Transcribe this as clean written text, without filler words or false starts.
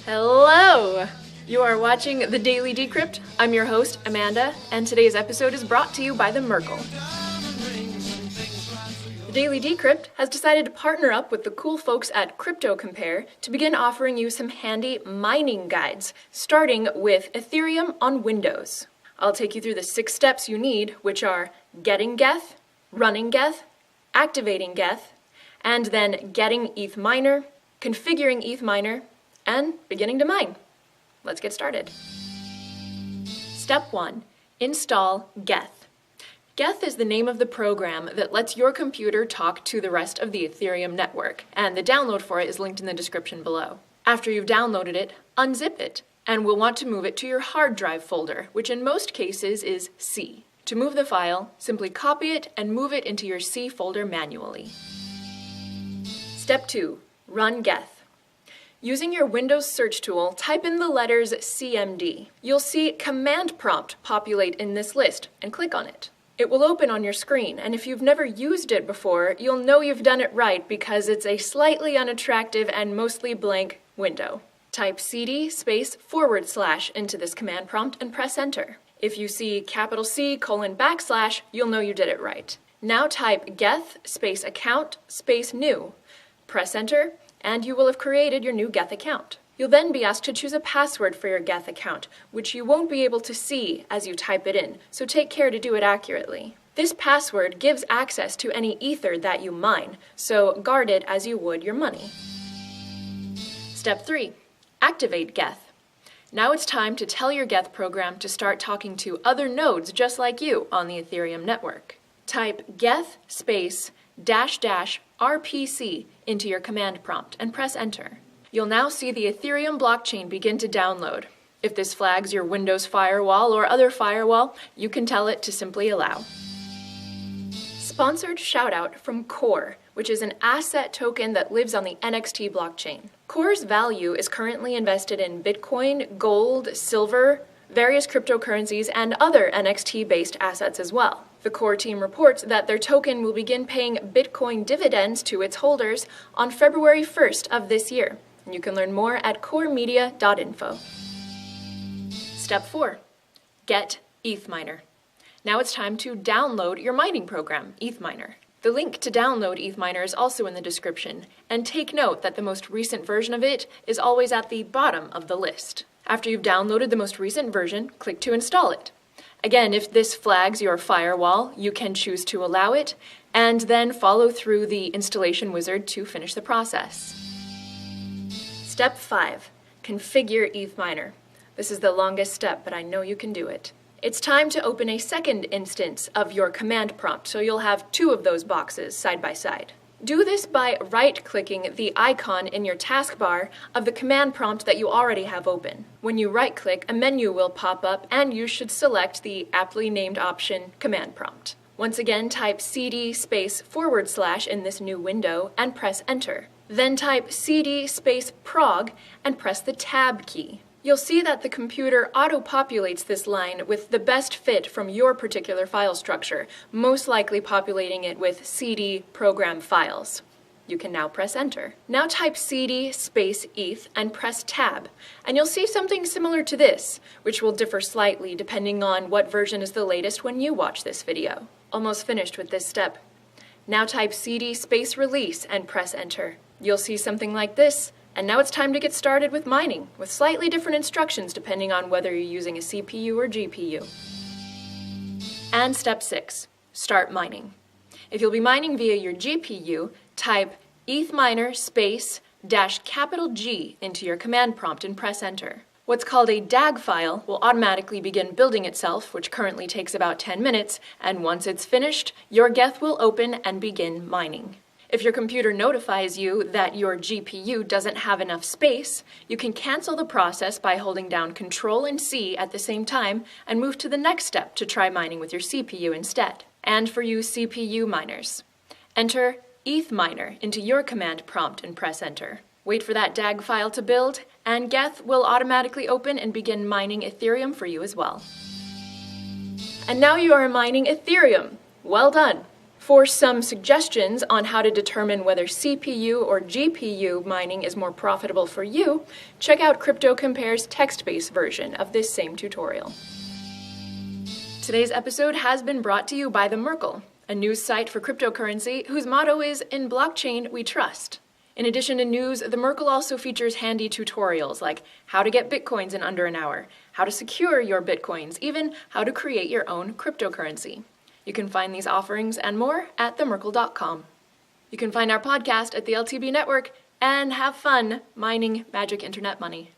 Hello! You are watching The Daily Decrypt. I'm your host, Amanda, and today's episode is brought to you by the Merkle. The Daily Decrypt has decided to partner up with the cool folks at Crypto Compare to begin offering you some handy mining guides, starting with Ethereum on Windows. I'll take you through the 6 steps you need, which are getting Geth, running Geth, activating Geth, and then getting ETH miner, configuring ETH miner, and beginning to mine. Let's get started. Step 1. Install Geth. Geth is the name of the program that lets your computer talk to the rest of the Ethereum network, and the download for it is linked in the description below. After you've downloaded it, unzip it, and we'll want to move it to your hard drive folder, which in most cases is C. To move the file, simply copy it and move it into your C folder manually. Step 2. Run Geth. Using your Windows search tool, type in the letters CMD. You'll see Command Prompt populate in this list, and click on it. It will open on your screen, and if you've never used it before, you'll know you've done it right because it's a slightly unattractive and mostly blank window. Type cd // into this command prompt and press enter. If you see C:\\, you'll know you did it right. Now type geth /account /new. Press enter, and you will have created your new Geth account. You'll then be asked to choose a password for your Geth account, which you won't be able to see as you type it in, so take care to do it accurately. This password gives access to any ether that you mine, so guard it as you would your money. Step 3. Activate Geth. Now it's time to tell your Geth program to start talking to other nodes just like you on the Ethereum network. Type geth --RPC into your command prompt and press enter. You'll now see the Ethereum blockchain begin to download. If this flags your Windows firewall or other firewall, you can tell it to simply allow. Sponsored shoutout from Core, which is an asset token that lives on the NXT blockchain. Core's value is currently invested in Bitcoin, gold, silver, various cryptocurrencies, and other NXT-based assets as well. The Core team reports that their token will begin paying Bitcoin dividends to its holders on February 1st of this year. You can learn more at coremedia.info. Step 4. Get ETH miner. Now it's time to download your mining program, ETH miner. The link to download ETH miner is also in the description, and take note that the most recent version of it is always at the bottom of the list. After you've downloaded the most recent version, click to install it. Again, if this flags your firewall, you can choose to allow it, and then follow through the installation wizard to finish the process. Step 5. Configure ETH miner. This is the longest step, but I know you can do it. It's time to open a second instance of your command prompt, so you'll have 2 of those boxes side by side. Do this by right-clicking the icon in your taskbar of the command prompt that you already have open. When you right-click, a menu will pop up and you should select the aptly named option Command Prompt. Once again, type cd // in this new window and press enter. Then type cd --prog and press the tab key. You'll see that the computer auto-populates this line with the best fit from your particular file structure, most likely populating it with CD program files. You can now press enter. Now type cd /eth and press tab, and you'll see something similar to this, which will differ slightly depending on what version is the latest when you watch this video. Almost finished with this step. Now type cd --release and press enter. You'll see something like this. And now it's time to get started with mining, with slightly different instructions depending on whether you're using a CPU or GPU. And step 6, start mining. If you'll be mining via your GPU, type ETH miner --G into your command prompt and press enter. What's called a DAG file will automatically begin building itself, which currently takes about 10 minutes, and once it's finished, your Geth will open and begin mining. If your computer notifies you that your GPU doesn't have enough space, you can cancel the process by holding down Ctrl and C at the same time and move to the next step to try mining with your CPU instead. And for you CPU miners, enter ETH miner into your command prompt and press enter. Wait for that DAG file to build, and Geth will automatically open and begin mining Ethereum for you as well. And now you are mining Ethereum. Well done! For some suggestions on how to determine whether CPU or GPU mining is more profitable for you, check out Crypto Compare's text-based version of this same tutorial. Today's episode has been brought to you by the Merkle, a news site for cryptocurrency whose motto is, "In blockchain, we trust." In addition to news, the Merkle also features handy tutorials like how to get bitcoins in under an hour, how to secure your bitcoins, even how to create your own cryptocurrency. You can find these offerings and more at themerkle.com. You can find our podcast at the LTB Network and have fun mining magic internet money.